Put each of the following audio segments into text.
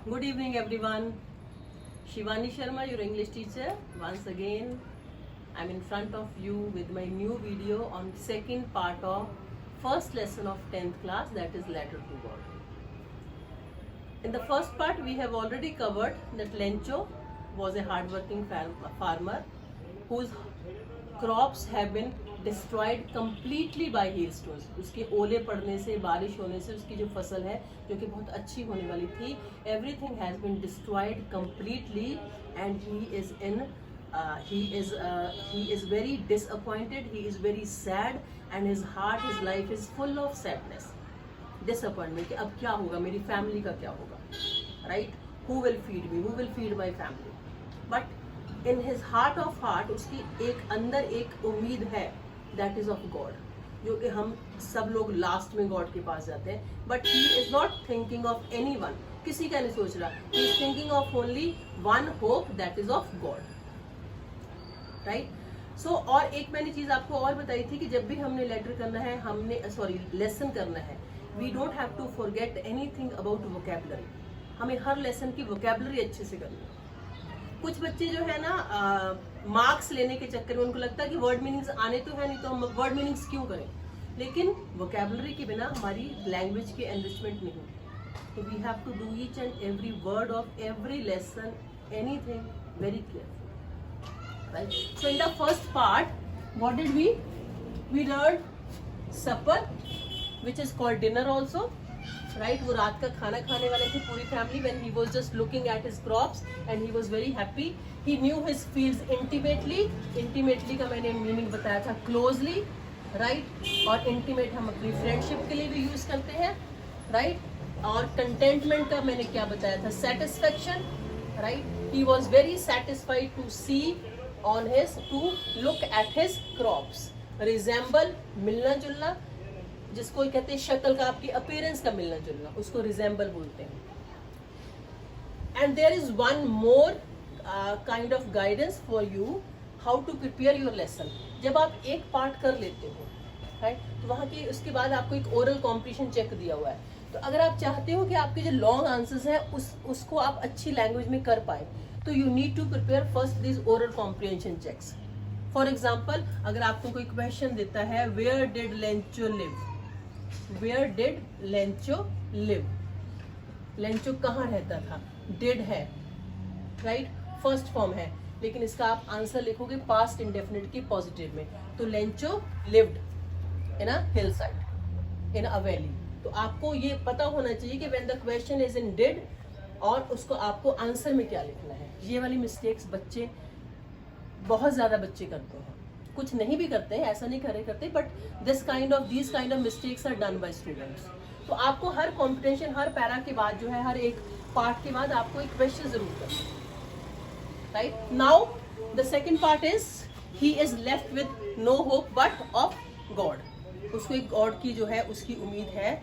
Good evening, everyone. Shivani Sharma, your English teacher. Once again, I'm in front of you with my new video on second part of first lesson of 10th class, that is Letter to God. In the first part, we have already covered that Lencho was a hardworking farmer whose crops have been destroyed completely by hailstones. उसके ओले पड़ने से, बारिश होने से उसकी जो फसल है जो कि बहुत अच्छी होने वाली थी, everything has been destroyed completely and he is very disappointed, he is very sad and his heart, his life is full of sadness, disappointment कि अब क्या होगा, मेरी फैमिली का क्या होगा, right? Who will feed me, who will feed my family? But in his heart of heart उसकी एक अंदर एक उम्मीद है, that is of God, जो कि हम सब लोग लास्ट में गॉड के पास जाते हैं. But he is not thinking of any one, किसी का नहीं सोच रहा. He is thinking of only one hope, that is of God, right? So और एक मैंने चीज आपको और बताई थी कि जब भी हमने लेटर करना है, हमने लेसन करना है, we don't have to forget anything about vocabulary. हमें हर लेसन की वोकैबुलरी अच्छे से करनी है. कुछ बच्चे जो है ना मार्क्स लेने के चक्कर में उनको लगता है कि वर्ड मीनिंग्स आने तो है नहीं, तो हम वर्ड मीनिंग्स क्यों करें. लेकिन वोकैबुलरी के बिना हमारी लैंग्वेज की एनरिचमेंट नहीं होती. तो we have to do each and every word of every lesson, anything very careful, right? So in the first part what did we learn supper, which is called dinner also, right? वो रात का खाना खाने वाले थे पूरी family. When he was just looking at his crops and he was very happy. He knew his fields intimately. Intimately का मैंने मीनिंग बताया था क्लोजली, राइट? और इंटीमेट हम अपनी फ्रेंडशिप के लिए भी यूज करते हैं, राइट? और कंटेंटमेंट का मैंने क्या बताया था, satisfaction, right? He was very satisfied to see on his, to look at his crops. Resemble, मिलना जुलना, जिसको कहते हैं शक्ल का, आपकी अपीयरेंस का मिलना जुलना, उसको रिजेंबल बोलते हैं. And there is one more kind of guidance for you how to prepare your lesson. जब आप एक पार्ट कर लेते हो, राइट, तो वहाँ की उसके बाद आपको एक ओरल कॉम्पिटिशन चेक दिया हुआ है. तो अगर आप चाहते हो कि आपके जो लॉन्ग आंसर्स हैं उसको आप अच्छी लैंग्वेज में कर पाए, तो you need to prepare first this oral comprehension checks. For example, अगर आपको कोई क्वेश्चन देता है, where did Lencho live, where did Lencho live, Lencho कहाँ रहता था, डिड है, राइट? फर्स्ट फॉर्म है, लेकिन इसका आप आंसर लिखोगे पास्ट इंडेफिनिट की पॉजिटिव में. तो Lencho lived in a hill side, in a valley. तो आपको ये पता होना चाहिए कि when the question is in did, और उसको आपको आंसर में क्या लिखना है. ये वाली मिस्टेक्स बच्चे, बहुत ज्यादा बच्चे करते हैं. कुछ नहीं भी करते हैं, ऐसा नहीं करते, but this kind of mistakes are done by students. तो आपको हर कॉम्पिटिशन, हर पैरा के बाद जो है, हर एक पार्ट के बाद आपको एक क्वेश्चन जरूर करना है, right? Now the second part is he is left with no hope but of God. उसको एक गॉड की जो है उसकी उम्मीद है.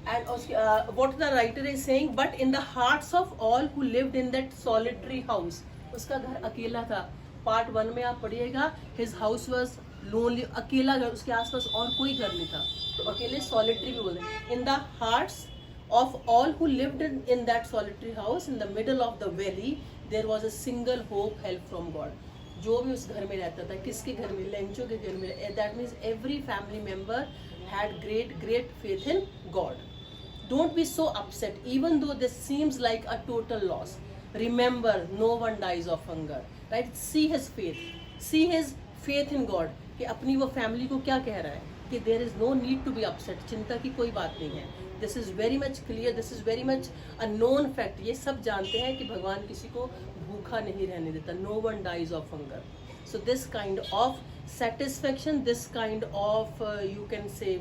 And what the writer is saying, but in the hearts of all who lived in that solitary house. उसका घर अकेला था. पार्ट 1 में आप पढ़िएगा, हिज हाउस वॉज लोनली, अकेला घर, उसके आसपास और कोई घर नहीं था. तो अकेले सॉलिटरी भी बोलते हैं. In the hearts of all who lived in that solitary house in the middle of the valley there was a single hope, help from God. जो भी उस घर में रहता था, किसके घर में, लेंचो के घर में, that means every family member had great faith in God. Don't be so upset even though this seems like a total loss. Remember, no one dies of hunger, right? See his faith in God, कि अपनी वो family को क्या कह रहा है कि there is no need to be upset. चिंता की कोई बात नहीं है. This is very much clear, this is very much a known fact. ये सब जानते हैं कि भगवान किसी को भूखा नहीं रहने देता. No one dies of hunger. So this kind of satisfaction, this kind of you can say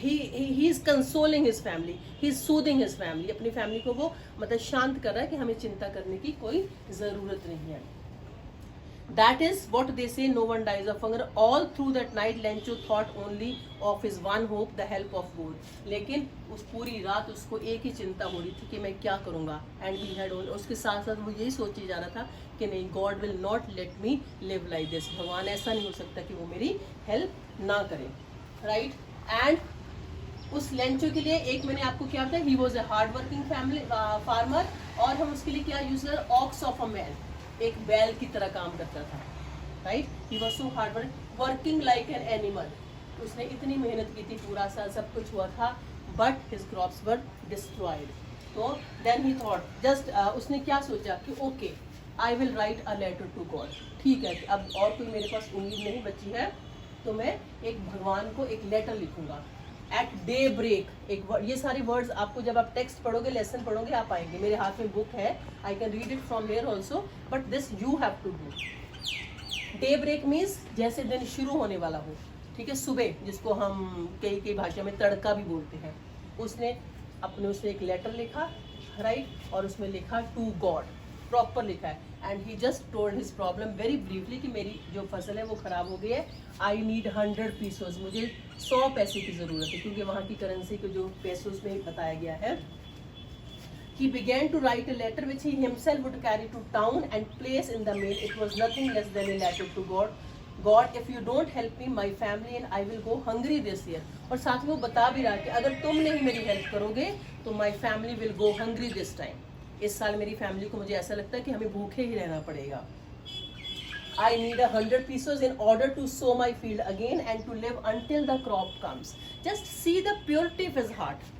he is consoling his family, he is soothing his family. अपनी फैमिली को वो मतलब शांत कर रहा है कि हमें चिंता करने की कोई जरूरत नहीं है. That is what they say, no one dies of hunger. All through that night Lencho thought only of his one hope, the help of God. लेकिन उस पूरी रात उसको एक ही चिंता हो रही थी कि मैं क्या करूँगा. And he had only, उसके साथ साथ वो यही सोचे जा रहा था कि नहीं, God will not let me live like this. भगवान ऐसा नहीं हो सकता कि वो मेरी हेल्प ना करे, राइट? एंड उस लेंचो के लिए एक मैंने आपको क्या बताया, he was a hard working family farmer, और हम उसके लिए क्या यूज कर, ऑक्स ऑफ अ मैन, एक बैल की तरह काम करता था, right. He was so hard working like an animal. उसने इतनी मेहनत की थी, पूरा साल सब कुछ हुआ था, but his crops were destroyed. तो देन ही थॉट जस्ट उसने क्या सोचा कि okay I will write a letter to God. ठीक है, अब और कोई मेरे पास उम्मीद नहीं बची है, तो मैं एक भगवान को एक लेटर लिखूंगा। एट डे ब्रेक, ये सारे वर्ड्स आपको जब आप टेक्स्ट पढ़ोगे, लेसन पढ़ोगे, आप आएंगे। मेरे हाथ में बुक है, I can read it from there also, but this you have to do. Daybreak means जैसे दिन शुरू होने वाला हो, ठीक है, सुबह, जिसको हम कई भाषा में तड़का भी बोलते हैं। उसने एक लेटर लिखा, राइट, और उसमें लिखा टू गॉड, प्रॉपर लिखा है। And he just told his problem very briefly कि मेरी जो फसल है वो खराब हो गई है, आई नीड 100 पीसोज, मुझे 100 पैसे की ज़रूरत है, क्योंकि वहाँ की करेंसी को जो पेसोज में बताया गया है। He began to write a letter which he himself would carry to town and place in the mail. It was nothing less than a letter to God. God, if you don't help me, my family and I will go hungry this year. और साथ में वो बता भी रहा कि अगर तुम नहीं मेरी हेल्प करोगे तो my family will go hungry this time. इस साल मेरी फैमिली को मुझे ऐसा लगता है कि हमें भूखे ही रहना पड़ेगा। I need 100 pesos in order to sow my field again and to live until the crop comes. Just see the purity of his heart.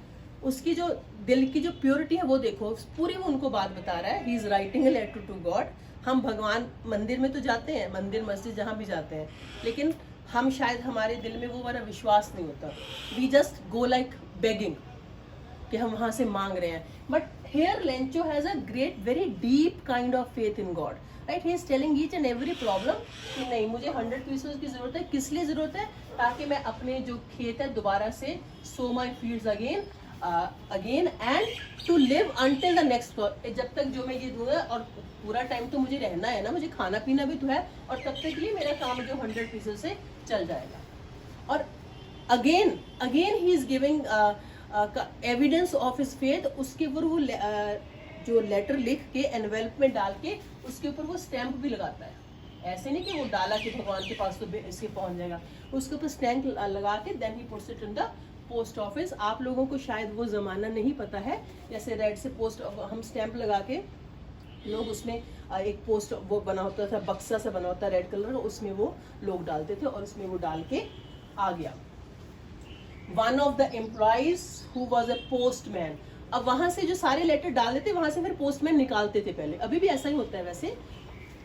उसकी जो दिल की जो प्योरिटी है वो देखो, पूरी वो उनको बात बता रहा है। He is writing a letter to God. हम भगवान मंदिर में तो जाते हैं, मंदिर मस्जिद जहाँ भी जाते हैं, लेकिन हम शायद हमारे दिल में वो वाला विश्वास नहीं होता। We just go like begging कि हम वहाँ से मांग रहे हैं। But here Lencho has a great very deep kind of faith in God, right. He is telling each and every problem कि नहीं, मुझे 100 पीसेस की जरूरत है। किस लिए जरूरत है? ताकि मैं अपने जो खेत है दोबारा से sow my fields again and to live until the next, जब तक जो मैं ये दूंगा, और पूरा टाइम तो मुझे रहना है ना, मुझे खाना पीना भी तो है, और तब तक के लिए मेरा काम जो 100 पीसेस से चल जाएगा। और again he is giving evidence of his faith. उसके ऊपर वो जो लेटर लिख के एनवेल्प में डाल के उसके ऊपर वो स्टैंप भी लगाता है। ऐसे नहीं कि वो डाला कि भगवान के पास तो इसके पहुंच जाएगा, उसके ऊपर स्टैंप लगा के then he puts it in the post office. आप लोगों को शायद वो ज़माना नहीं पता है, जैसे रेड से पोस्ट हम स्टैंप लगा के लोग उसमें एक पोस्ट वो बना होता था, बक्सा से बना होता रेड कलर, उसमें वो लोग डालते थे और उसमें वो डाल के आ गया। One of the employees who was a postman. अब वहां से जो सारे लेटर डाल देते वहां से फिर पोस्टमैन निकालते थे पहले, अभी भी ऐसा ही होता है वैसे।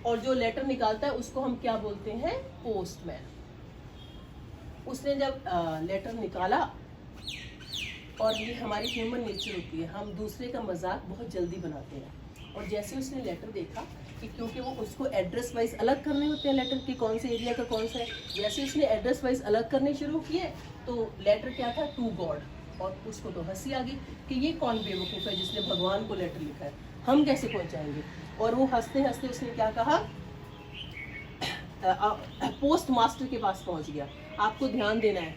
और जो लेटर निकालता है उसको हम क्या बोलते हैं? पोस्टमैन। उसने जब लेटर निकाला, और ये हमारी ह्यूमन नेचर होती है, हम दूसरे का मजाक बहुत जल्दी बनाते हैं। और जैसे उसने लेटर देखा कि क्योंकि वो उसको एड्रेस वाइज अलग करने होते हैं लेटर कि कौन से एरिया का कौन सा है, जैसे उसने एड्रेस वाइज अलग करने शुरू किए तो लेटर क्या था? To God. और उसको तो हंसी आ गई कि ये कौन बेवकूफ़ है जिसने भगवान को लेटर लिखा है, हम कैसे पहुंचाएंगे? और वो हंसते हंसते उसने क्या कहा, पोस्ट मास्टर के पास पहुंच गया। आपको ध्यान देना है,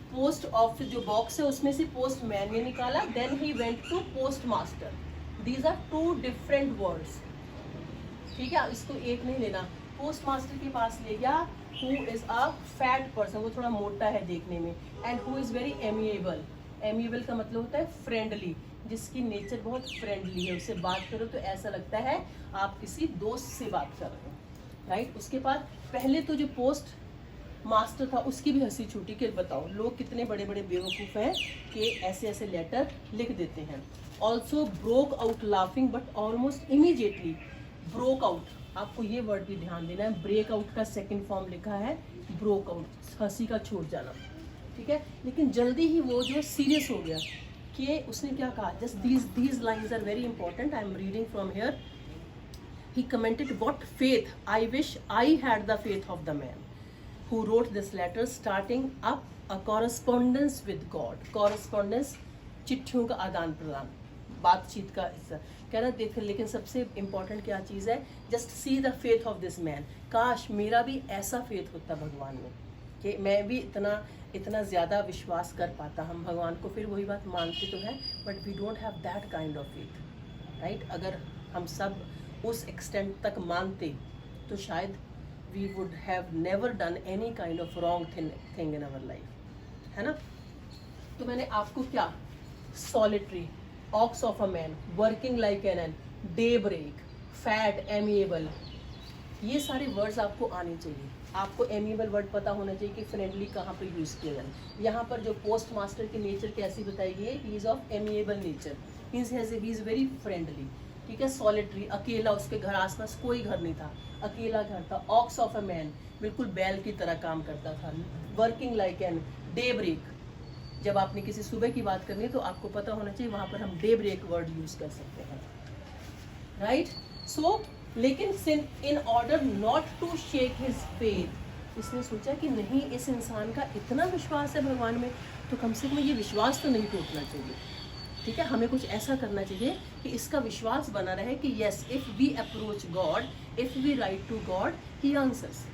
पोस्ट ऑफिस जो बॉक्स है उसमें से पोस्ट मैन ने निकाला, then he went to postmaster. These are two different words, ठीक है, इसको एक नहीं लेना। पोस्ट मास्टर के पास ले गया, who is a fat person, वो थोड़ा मोटा है देखने में, and who is very amiable. Amiable का मतलब होता है फ्रेंडली, जिसकी नेचर बहुत फ्रेंडली है, उससे बात करो तो ऐसा लगता है आप किसी दोस्त से बात कर रहे हो, राइट। उसके बाद पहले तो जो पोस्ट मास्टर था उसकी भी हंसी छूटी कि बताओ लोग कितने बड़े बड़े बेवकूफ़ हैं कि ऐसे ऐसे लेटर लिख देते हैं। Also broke out laughing but almost immediately broke out. आपको ये वर्ड भी ध्यान देना है, ब्रेक आउट का सेकेंड फॉर्म लिखा है ब्रोक आउट, हंसी का छूट जाना, ठीक है। लेकिन जल्दी ही वो जो सीरियस हो गया कि उसने क्या कहा, just these lines are very important, I am reading from here. He commented, what faith, I wish I had the faith of the man who wrote this letter, starting up a correspondence with God. Correspondence, चिट्ठियों का आदान प्रदान, बातचीत का हिस्सा। कह रहा देख, लेकिन सबसे इम्पोर्टेंट क्या चीज़ है, just see the faith of this man. काश मेरा भी ऐसा फेथ होता भगवान में कि मैं भी इतना ज़्यादा विश्वास कर पाता। हम भगवान को फिर वही बात मानते तो हैं, but we don't have that kind of faith, right. अगर हम सब उस एक्सटेंट तक मानते तो शायद we would have never done any kind of wrong thing in our life, है ना। तो मैंने आपको क्या, solitary, ox of a man, working like an, daybreak, fat, amiable, ये सारे वर्ड्स आपको आने चाहिए। आपको एमिएबल वर्ड पता होना चाहिए कि फ्रेंडली कहाँ पे यूज किया जाए। यहाँ पर जो पोस्ट मास्टर की नेचर कैसी बताई गई है, he is of amiable nature, he is very friendly, ठीक है। सॉलिटरी, अकेला, उसके घर आसपास कोई घर नहीं था, अकेला घर था। ऑक्स ऑफ अ मैन, बिल्कुल बैल की तरह काम करता था। Working like an, daybreak, जब आपने किसी सुबह की बात करनी है तो आपको पता होना चाहिए वहाँ पर हम डे ब्रेक वर्ड यूज कर सकते हैं, राइट। सो लेकिन in order not to shake his faith, इसने सोचा कि नहीं, इस इंसान का इतना विश्वास है भगवान में, तो कम से कम ये विश्वास तो नहीं टूटना चाहिए, ठीक है। हमें कुछ ऐसा करना चाहिए कि इसका विश्वास बना रहे कि yes, if we approach God, if we write to God, he answers,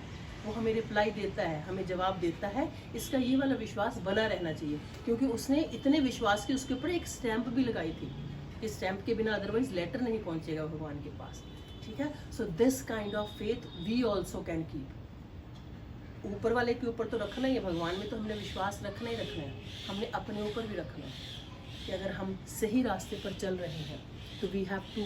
वो हमें रिप्लाई देता है, हमें जवाब देता है। इसका ये वाला विश्वास बना रहना चाहिए, क्योंकि उसने इतने विश्वास की उसके ऊपर एक स्टैंप भी लगाई थी, इस स्टैंप के बिना अदरवाइज लेटर नहीं पहुंचेगा भगवान के पास, ठीक है। So this kind of faith we also can keep. ऊपर वाले के ऊपर तो रखना ही है, भगवान में तो हमने विश्वास रखना ही रखना है, हमने अपने ऊपर भी रखना है कि अगर हम सही रास्ते पर चल रहे हैं तो we have to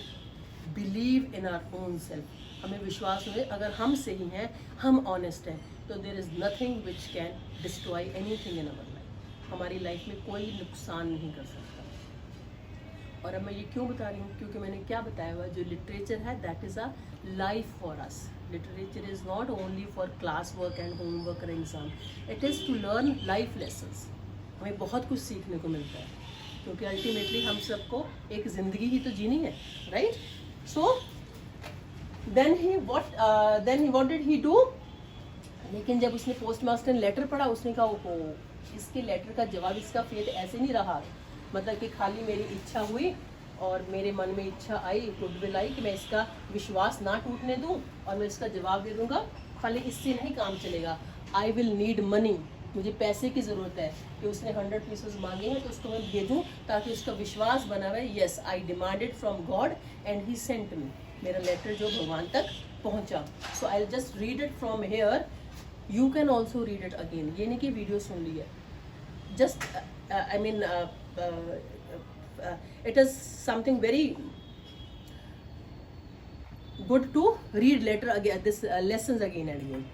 believe in our own self. हमें विश्वास है अगर हम सही हैं, हम ऑनेस्ट हैं, तो there is nothing which can destroy anything in our life. हमारी लाइफ में कोई नुकसान नहीं कर सकता। और अब मैं ये क्यों बता रही हूँ, क्योंकि मैंने क्या बताया हुआ, जो लिटरेचर है that is a life for us. Literature is not only for class work and homework और exam, it is to learn life lessons. हमें बहुत कुछ सीखने को मिलता है, क्योंकि अल्टीमेटली हम सबको एक ज़िंदगी ही तो जीनी है, right. So then what did he do. लेकिन जब उसने पोस्ट मास्टर ने लेटर पढ़ा, उसने कहा ओहो, इसके लेटर का जवाब, इसका फेथ ऐसे नहीं रहा, मतलब कि खाली मेरी इच्छा हुई और मेरे मन में इच्छा आई, गुडविल आई कि मैं इसका विश्वास ना टूटने दूं और मैं इसका जवाब दे दूंगा, खाली इससे नहीं काम चलेगा। आई विल नीड मनी, मुझे पैसे की ज़रूरत है कि उसने 100 पीसेस मांगे हैं तो उसको मैं भेजूं, ताकि उसका विश्वास बना रहे, yes I demanded from God and he sent me. मेरा लेटर जो भगवान तक पहुंचा। So I will just read it from here, you can also read it again. ये नहीं कि वीडियो सुन ली है, just I mean it is something very good to read later again this lessons again and again.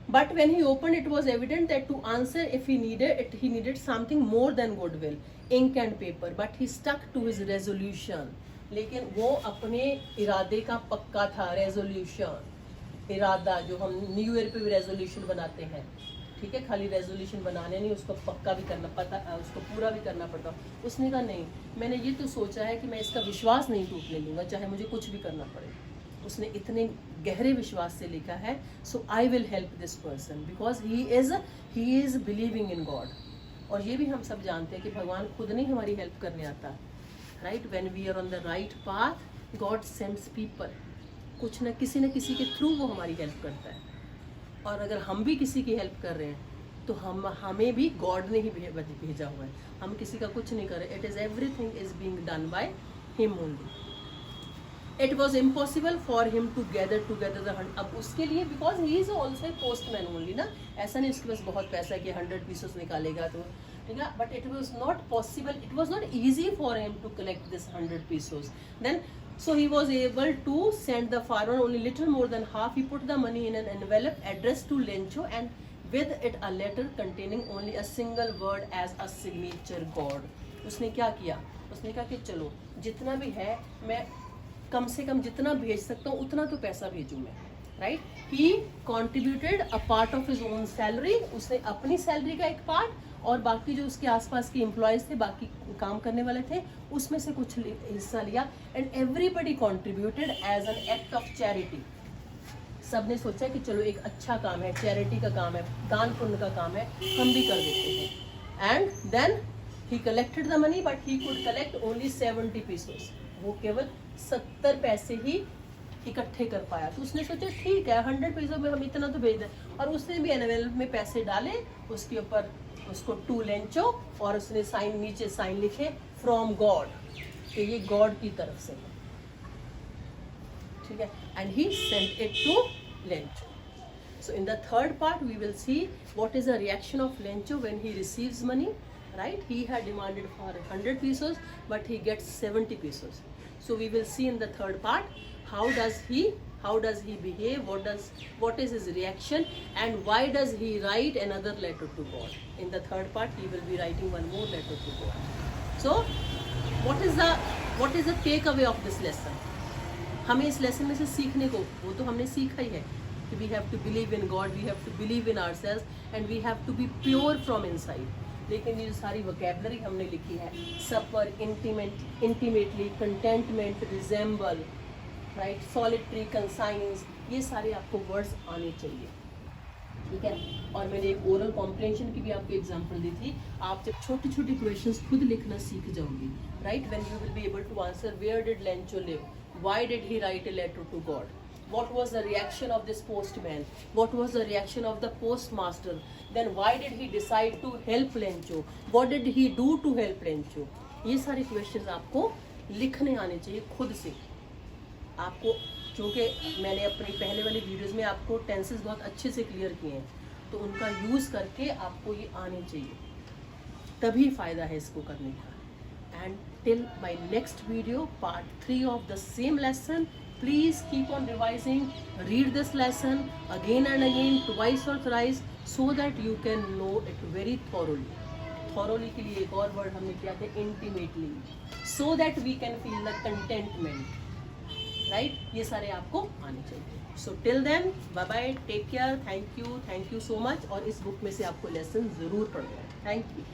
But when he opened, it was evident that to answer if he needed something more than goodwill, ink and paper. But he stuck to his resolution. लेकिन वो अपने इरादे का पक्का था। Resolution, इरादा, जो हम न्यू ईयर पे भी रेजोल्यूशन बनाते हैं, ठीक है, खाली रेजोल्यूशन बनाने नहीं, उसको पक्का भी करना पता, उसको पूरा भी करना पड़ता। उसने कहा नहीं, मैंने ये तो सोचा है कि मैं इसका विश्वास नहीं टूटने दूंगा, चाहे मुझे कुछ भी करना पड़े। उसने इतने गहरे विश्वास से लिखा है, so I will help this person because he is believing in God. और ये भी हम सब जानते हैं कि भगवान खुद नहीं हमारी हेल्प करने आता, right. When we are on the right path, God sends people, कुछ न किसी के थ्रू वो हमारी हेल्प करता है। और अगर हम भी किसी की हेल्प कर रहे हैं तो हमें भी गॉड ने ही भेजा हुआ है, हम किसी का कुछ नहीं कर रहे। It is everything is being done by him only. It was impossible for him to gather the 100। अब उसके लिए, because he is also a postman only ना, ऐसा नहीं उसके पास बहुत पैसा है कि 100 पीसेस निकालेगा तो, ठीक है। But it was not possible, it was not easy for him to collect this 100 pieces. Then so he was able to send the farmer only little more than half. He put the money in an envelope addressed to Lencho and with it a letter containing only a single word as a signature God. उसने क्या किया, उसने कहा कि चलो जितना भी है मैं कम से कम जितना भेज सकता हूँ उतना तो पैसा भेजूँ मैं, right. He contributed a part of his own salary, उसने अपनी सैलरी का एक पार्ट और बाकी जो उसके आसपास के एम्प्लॉयज थे, बाकी काम करने वाले थे, उसमें से कुछ हिस्सा लिया। And everybody contributed as an act of charity. सब ने सोचा कि चलो एक अच्छा काम है, चैरिटी का काम है, दान पुण्य का काम है, हम भी कर देते हैं। And then he collected the money but he could collect only 70 pieces. वो केवल 70 पैसे ही इकट्ठे कर पाया। तो उसने सोचा ठीक है 100 पैसों में हम इतना तो भेज दें। और उसने भी एनवेलप में पैसे डाले, उसके ऊपर उसको टू लेंचो, और उसने साइन, नीचे साइन लिखे फ्रॉम गॉड, कि ये गॉड की तरफ से है, ठीक है। And he sent it to Lencho. So in the third part, we will see what is the reaction of Lencho when he receives money, right? He had demanded for 100 pesos, but he gets 70 pesos. So we will see in the third part, how does he behave, what is his reaction, and why does he write another letter to God. In the third part, he will be writing one more letter to God. So what is the takeaway of this lesson? हमें इस lesson में से सीखने को, वो तो हमने सीखा ही है कि we have to believe in God, we have to believe in ourselves, and we have to be pure from inside. लेकिन ये सारी वोकैबलरी हमने लिखी है, suffer, intimately, contentment, resemble, right, solitary, conscience, ये सारे आपको वर्ड्स आने चाहिए, ठीक है। और मैंने एक ओरल कॉम्प्रिहेंशन की भी आपको एग्जांपल दी थी। आप जब छोटी छोटी क्वेश्चंस खुद लिखना सीख जाओगे, right, when you will be able to answer where did Lencho live, why did he write a letter to God, what was the reaction of this postman, what was the reaction of the postmaster, then why did he decide to help Lencho, what did he do to help Lencho, ये सारे questions आपको लिखने आने चाहिए खुद से। आपको, क्योंकि मैंने अपनी पहले वाली वीडियोस में आपको टेंसेस बहुत अच्छे से क्लियर किए हैं, तो उनका यूज़ करके आपको ये आने चाहिए, तभी फ़ायदा है इसको करने का। And till my next video, part 3 of the same lesson, please keep on revising, read this lesson again and again, twice or thrice, so that you can know it very thoroughly के लिए एक और word हमने किया था, intimately, so that we can feel the contentment, right? ये सारे आपको आने चाहिए। So till then, bye bye, take care, thank you so much। और इस बुक में से आपको लेसन ज़रूर पढ़ना है। Thank you.